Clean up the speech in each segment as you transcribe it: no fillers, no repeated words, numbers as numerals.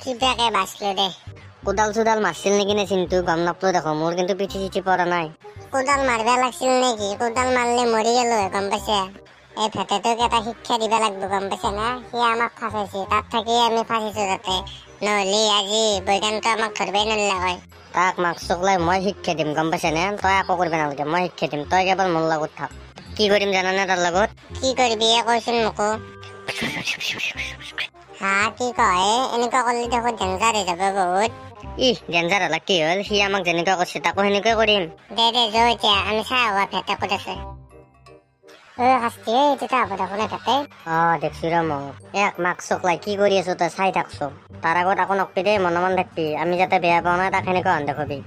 কিবাকে বাঁচলো দে। কোদাল চোদাল মারছিল নাকি নে চিন্তু গম নাপলো দেখো মোর কিন্তু পিঠি চিঠি পড়া নাই। কোদাল মারবা লাগছিল নেকি? কোদাল মারলে মরি গেল গম পাইছা? এই ভেটেটোক এটা শিক্ষা দিবা লাগবো গম পাইছা না? সি আমাক ফাঁসাইছে, তাত থাকি আমি ফাঁসিছো যাতে, নহলে আজি বৈজ্ঞানটো আমাক ধরবাই নল্লা হয়। তাক মাক চকলাই মই শিক্ষা দিম গম পাইছা নে? তই একো করবি নালাগে, মই শিক্ষা দিম, তই কেৱল মোৰ লগত থাক। কি কৰিম জানানে তাৰ লগত? কি কৰবি কইচোন মোকো। হা কি কয়? এনেকুৱা কৰলে দেখো ডেঞ্জাৰ হৈ যাব বহুত। ডেঞ্জাৰ হলা কি হল? সি আমাক যেনেকুৱা কৰিছে তাকো সেনেকৈ কৰিম। দে যো এতিয়া আমি চাহ হোৱা ভেটা ক'ত আছে। শাস্তি এইটো হ'ব দেখোন ভেটে। দেখছি ৰ মই এক মাক চকলাই কি কৰি আছো তই চাই থাকছো। তাৰ আগত আকৌ নকবি দেই, মনে মন থাকবি, আমি যাতে বেয়া পাওঁ নাই তাক সেনেকুৱা হান দেখবি।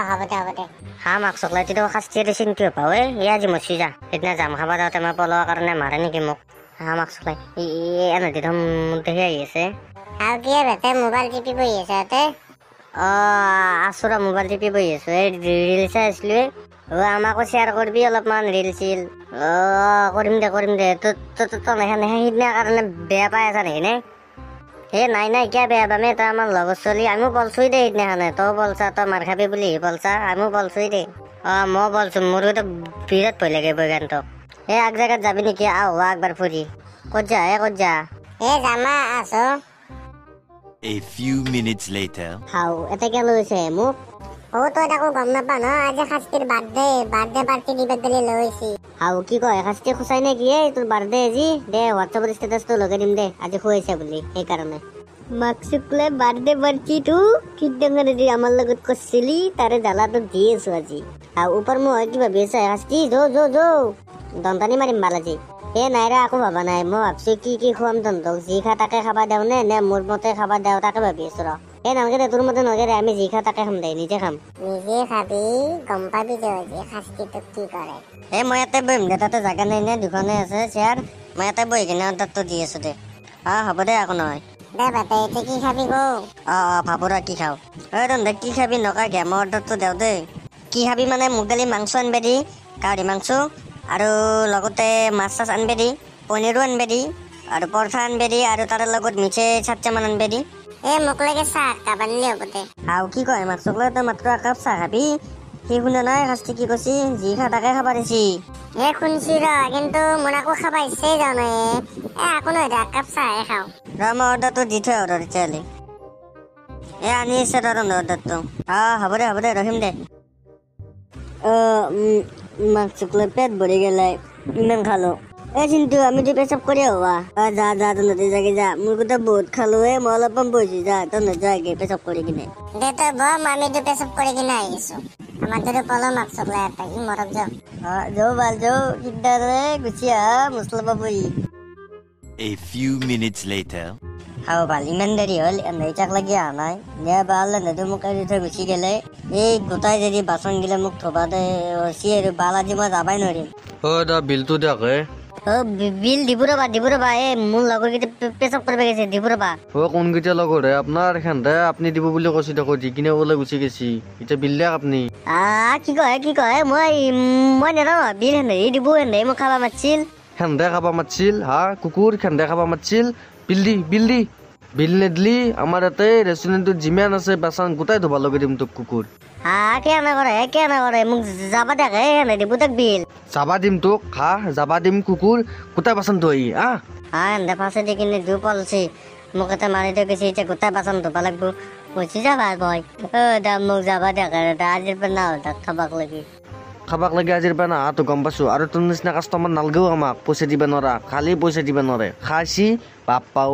হ'ব দে। হা মাক চকলাই তুই শাস্তি দিছিল কিয় পাও? ই আজি মচি যা, সেইদিনা জাম খাবা যাওঁতে মই পলোৱাৰ কাৰণে মাৰে নেকি মোক? হা মাক চকলাই এনে ধম দেখি আহি আছে। আৰু কি ভেটে মোবাইল টিপি বহি আছে তাতে? আছো ৰ মোবাইল টিপি বহি আছো, এই ৰিল চাই আছিলো। আমাকো শ্বেয়াৰ কৰবি অলপমান ৰিল চিল। কৰিম দে সিদিনা কাৰণে বেয়া পাই আছা নেকি নে? নাই কিয় বেয়া পামে, তই আমাৰ লগৰ চলি আমিও পলছোই দে সিদিনাখনে। তই পলছা, তই মাৰ খাবি বুলি পলছা, আমিও পলছোই দে। মই পলছো, মোৰো বিৰাট ভয় লাগে বৈজ্ঞানটোক। আগ জেগাত যাবি নেকি? একবাৰ ফুৰি। ক'ত যা? যামা আছো। A few minutes later. এটা কেন লৈছে মোক? তই তাকো গম নাপা ন? আজি শাস্তিৰ বাৰ্থডে পাৰ্টি দিবা বুলি লৈছি। কি কয় শাস্তি সঁচাই নে কি? তোৰ বাৰ্থডে আজি? দে হোৱাটছএপত ষ্টেটাছটো লগাই দিম দে, আজি খুৱাইছে বুলি সেইকাৰণে। মাকচুকলে বাৰ্থডে পাৰ্টিটো কিদংগাৰে দি আমাৰ লগত কৰিছিলি, তাৰে জ্বালাটো দি আছো আজি। ওপৰ মই কি ভাবি আছা? শাস্তি যো দন্তানি মাৰিম বালাজি। নাই ৰে একো ভাবা নাই, মই ভাবছো কি খুৱাম তহঁতক, যি খা তাকে খাবা দেও নে মোৰ মতে খাবা দেও তাকে ভাবি আছো ৰ। নালগে দে, তোৰ মতে নালগে দে, আমি যি খা তাকে খাম দে, নিজে খাম। নিজে খাবি, গম পাবি যে শাস্তিটোক কি কৰে। মই ইয়াতে বহিম দে, তাতে জাগা নাই নে? দুখনে আছে চেয়াৰ, মই ইয়াতে বহি কিনে অৰ্ডাৰটো দি আছো দে। হ'ব দে একো নহয়। দে বাটে এতিয়া কি খাবি কো? ভাবো ৰ কি খাওঁ। তহঁতে কি খাবি নকাকে মই অৰ্ডাৰটো দেও দেই। কি খাবি মানে মোক গালি মাংস আনবে দি, গাহৰি মাংস, আৰু লগতে মাছ চাছ আনবে দি, পনীৰো আনবে দি, আৰু পৰঠা আনবে দি, আৰু তাৰে লগত মিঠে চাটচামান আনবে দি। মোক লাগে চাহ একাপ আনলি হ'ব দে। কি কয় মাক চকলে, তই মাত্ৰ একাপ চাহ খাবি? সি শুনা নাই শাস্তি কি কৈছি? যি খা তাকে খাবা দিছি। শুনছি ৰ, কিন্তু মোৰ আকৌ খাবা ইচ্ছাই যোৱা নাই। একো নহয় দে, একাপ চাহে খাওঁ। মই অৰ্ডাৰটো দি থৈ আহো তেতিয়াহ'লে। আনি আছে তহঁতৰ অৰ্ডাৰটো। হ'ব দে ৰখিম দে। মাক চকলে পেট ভৰি গেলাই ইমান খালো। চিন্তু আমিতো পেচাব কৰি হবা। যা তহঁতে যাগে যা, মোৰ কথা বহুত খালো। মই অলপমান বহিছো, যা তহঁতে যাগে পেচাব কৰি কিনে। দে তই বম, আমিতো পেচাব কৰি কিনে আহিছো। আমাৰ দৰে পলো মাক চকলা এটা ই মৰক যাও। যাও ভাল যাও, কিদাৰে গুচি আহা মছলা পাবই। A few minutes later. ভাল ইমান দেৰি হ'ল, এনে লাগি অহা নাই। দে ভাল এনেতো মোক এৰি থৈ গুচি গেলে। গোটাই যদি বাচন গিলে মোক থবা দে আৰু বাল আজি মই যাবাই নোৱাৰিম। বিলটো দিয়ক। বিল দিব ৰবা মোৰ লগৰ কেইটা পেচাব কৰিব গৈছে, দিব ৰবা। কোনকেইটা লগৰ আপোনাৰ খান্দে আপুনি দিব বুলি কৈছে, দেখো দি কিনে বোলে গুচি গেছি। এতিয়া বিল দিয়ক আপুনি। কি কয় মই নেজানো বিল হেৰি দিব, হেৰি মোক খাবা মাতিছিল। খেন্দে খাবা মাতিছিল? কুকুৰ খেন্দে খাবা মাতিছিল? বিল নেদলি আমাৰ ইয়াতে ৰেষ্টুৰেণ্টত যিমান আছে বাচন গোটাই ধুবা লগাই দিম তোক কুকুৰ। কিয় নকৰে মোক যাবা দেখে দিব তাক বিল। যাবা দিম তোক, যাবা দিম কুকুৰ, গোটাই বাচন ধুই ফাঁচি দি কিনে দু পলছি মোক এটা মাৰি থৈ গৈছে, এতিয়া গোটাই বাচন ধুবা লাগবো। গুচি যাবা মই মোক যাবা দেখে, আজিৰ পৰা নাহল তাক খাবাক লাগে আজিৰ পৰা না তো গম পাইছো। আৰু তোৰ নিচিনা কাষ্টমাৰ নালগেও আমাক, পইচা দিবা নোৱাৰা, খালি পইচা দিবা নোৱাৰে। খাইছি বাপ্পা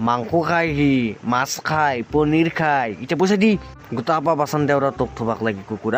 মাংস খাই, সি মাছ খাই, পনীৰ খাই, এতিয়া পইচা দি গোটা পা বাচন দেওৰা তোক থবাক লাগে কুকুৰ।